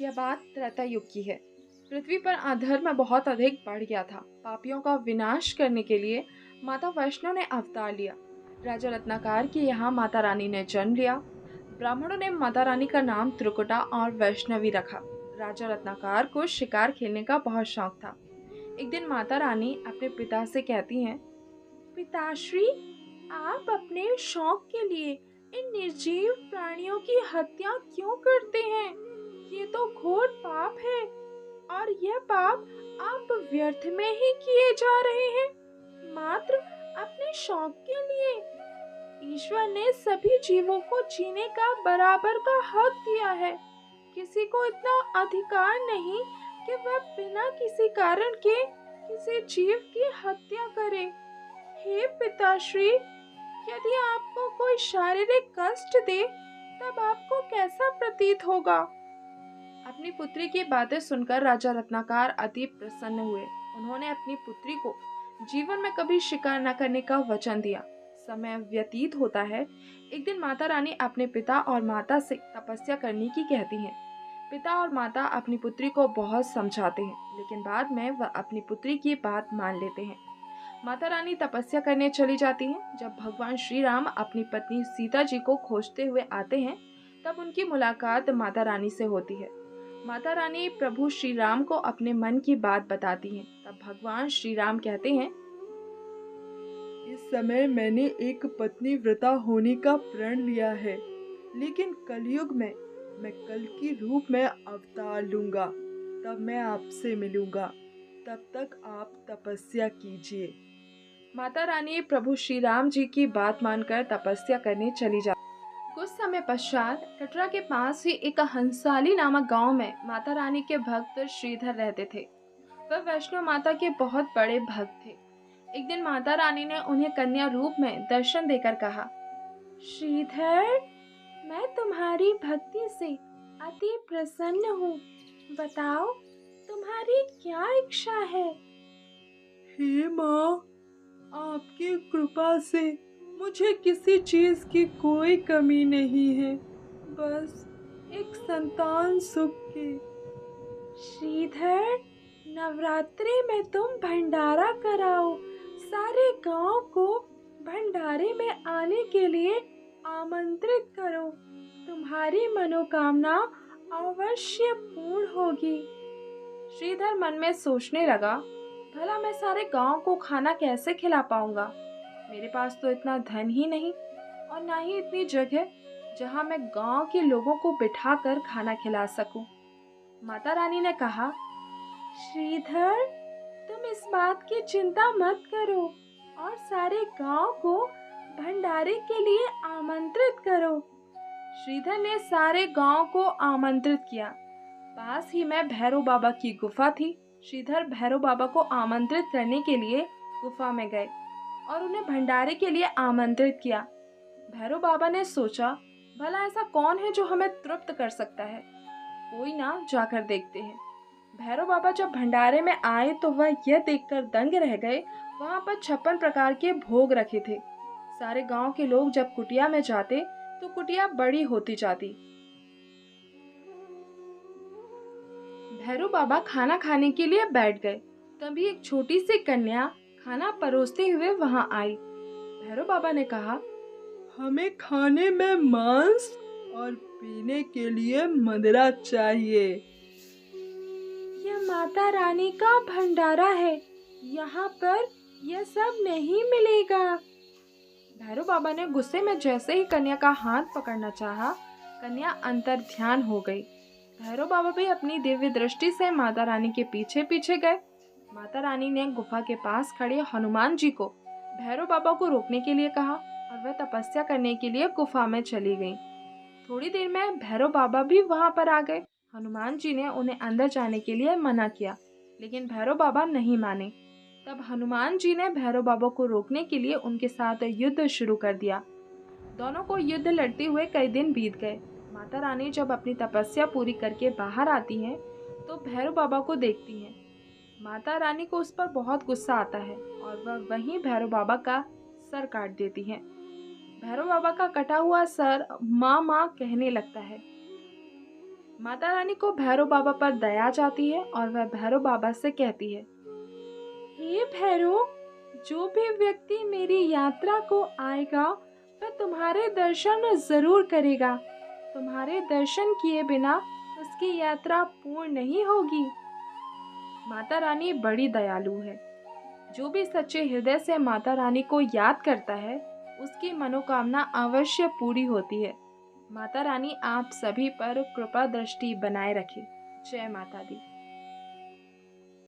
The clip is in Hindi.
यह बात त्रेता युग की है। पृथ्वी पर अधर्म बहुत अधिक बढ़ गया था। पापियों का विनाश करने के लिए माता वैष्णो ने अवतार लिया। राजा रत्नाकर के यहाँ माता रानी ने जन्म लिया। ब्राह्मणों ने माता रानी का नाम त्रिकुटा और वैष्णवी रखा। राजा रत्नाकर को शिकार खेलने का बहुत शौक था। एक दिन माता रानी अपने पिता से कहती हैं, पिताश्री, आप अपने शौक के लिए इन निर्जीव प्राणियों की हत्या क्यों करते हैं? ये तो घोर पाप है और यह पाप आप व्यर्थ में ही किए जा रहे हैं, मात्र अपने शौक के लिए। ईश्वर ने सभी जीवों को जीने का बराबर का हक दिया है। किसी को इतना अधिकार नहीं कि वह बिना किसी कारण के किसी जीव की हत्या करे। हे पिताश्री, यदि आपको कोई शारीरिक कष्ट दे तब आपको कैसा प्रतीत होगा? अपनी पुत्री की बातें सुनकर राजा रत्नाकर अति प्रसन्न हुए। उन्होंने अपनी पुत्री को जीवन में कभी शिकार न करने का वचन दिया। समय व्यतीत होता है। एक दिन माता रानी अपने पिता और माता से तपस्या करने की कहती हैं। पिता और माता अपनी पुत्री को बहुत समझाते हैं, लेकिन बाद में वह अपनी पुत्री की बात मान लेते हैं। माता रानी तपस्या करने चली जाती हैं। जब भगवान श्री राम अपनी पत्नी सीता जी को खोजते हुए आते हैं, तब उनकी मुलाकात माता रानी से होती है। माता रानी प्रभु श्री राम को अपने मन की बात बताती हैं। तब भगवान श्री राम कहते हैं, इस समय मैंने एक पत्नी व्रता होने का प्रण लिया है, लेकिन कलयुग में मैं कल की रूप में अवतार लूंगा। तब मैं आपसे मिलूंगा। तब तक आप तपस्या कीजिए। माता रानी प्रभु श्री राम जी की बात मानकर तपस्या करने चली जाती। कुछ समय पश्चात कटरा के पास ही एक हंसाली नामक गांव में माता रानी के भक्त श्रीधर रहते थे। वह वैष्णो माता के बहुत बड़े भक्त थे। एक दिन माता रानी ने उन्हें कन्या रूप में दर्शन देकर कहा, श्रीधर, मैं तुम्हारी भक्ति से अति प्रसन्न हूँ। बताओ, तुम्हारी क्या इच्छा है? हे माँ, आपकी कृपा से मुझे किसी चीज की कोई कमी नहीं है, बस एक संतान सुख की। श्रीधर, नवरात्रि में तुम भंडारा कराओ। सारे गांव को भंडारे में आने के लिए आमंत्रित करो। तुम्हारी मनोकामना अवश्य पूर्ण होगी। श्रीधर मन में सोचने लगा, भला मैं सारे गांव को खाना कैसे खिला पाऊंगा? मेरे पास तो इतना धन ही नहीं और ना ही इतनी जगह जहां मैं गांव के लोगों को बिठाकर खाना खिला सकूं। माता रानी ने कहा, श्रीधर, तुम इस बात की चिंता मत करो और सारे गांव को भंडारे के लिए आमंत्रित करो। श्रीधर ने सारे गांव को आमंत्रित किया। पास ही में भैरव बाबा की गुफा थी। श्रीधर भैरव बाबा को आमंत्रित करने के लिए गुफा में गए और उन्हें भंडारे के लिए आमंत्रित किया। भैरव बाबा ने सोचा, भला ऐसा कौन है जो हमें तृप्त कर सकता है? कोई ना, जाकर देखते हैं। भैरव बाबा जब भंडारे में आए तो वह यह देखकर दंग रह गए, वहां पर 56 प्रकार के भोग रखे थे। सारे गांव के लोग जब कुटिया में जाते तो कुटिया बड़ी होती जाती। भैरव बाबा खाना खाने के लिए बैठ गए। तभी एक छोटी सी कन्या खाना परोसते हुए वहां आई। भैरव बाबा ने कहा, हमें खाने में मांस और पीने के लिए मदिरा चाहिए। यह माता रानी का भंडारा है, यहाँ पर यह सब नहीं मिलेगा। भैरव बाबा ने गुस्से में जैसे ही कन्या का हाथ पकड़ना चाहा, कन्या अंतर ध्यान हो गई। भैरव बाबा भी अपनी दिव्य दृष्टि से माता रानी के पीछे पीछे गए। माता रानी ने गुफा के पास खड़े हनुमान जी को भैरव बाबा को रोकने के लिए कहा और वह तपस्या करने के लिए गुफा में चली गईं। थोड़ी देर में भैरव बाबा भी वहां पर आ गए। हनुमान जी ने उन्हें अंदर जाने के लिए मना किया, लेकिन भैरव बाबा नहीं माने। तब हनुमान जी ने भैरव बाबा को रोकने के लिए उनके साथ युद्ध शुरू कर दिया। दोनों को युद्ध लड़ते हुए कई दिन बीत गए। माता रानी जब अपनी तपस्या पूरी करके बाहर आती हैं तो भैरव बाबा को देखती हैं। माता रानी को उस पर बहुत गुस्सा आता है और वह वहीं भैरव बाबा का सर काट देती हैं। भैरव बाबा का कटा हुआ सर माँ माँ कहने लगता है। माता रानी को भैरव बाबा पर दया जाती है और वह भैरव बाबा से कहती है, हे भैरव, जो भी व्यक्ति मेरी यात्रा को आएगा वह तुम्हारे दर्शन जरूर करेगा। तुम्हारे दर्शन किए बिना उसकी यात्रा पूर्ण नहीं होगी। माता रानी बड़ी दयालु है। जो भी सच्चे हृदय से माता रानी को याद करता है उसकी मनोकामना अवश्य पूरी होती है। माता रानी आप सभी पर कृपा दृष्टि बनाए रखे। जय माता दी।